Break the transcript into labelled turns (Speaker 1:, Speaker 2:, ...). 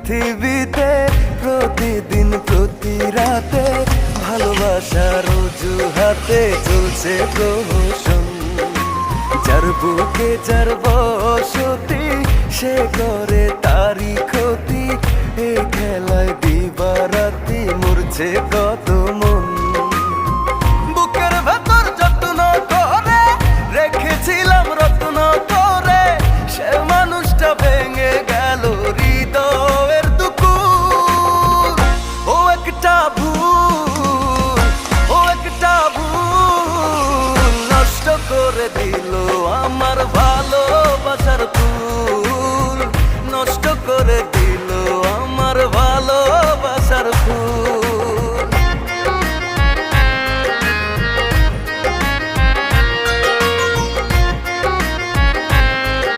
Speaker 1: পৃথিবীতে প্রতিদিন প্রতি রাতে ভালোবাসার অজুহাতে চলছে প্রহসন। যার বুকে যার বসতি সে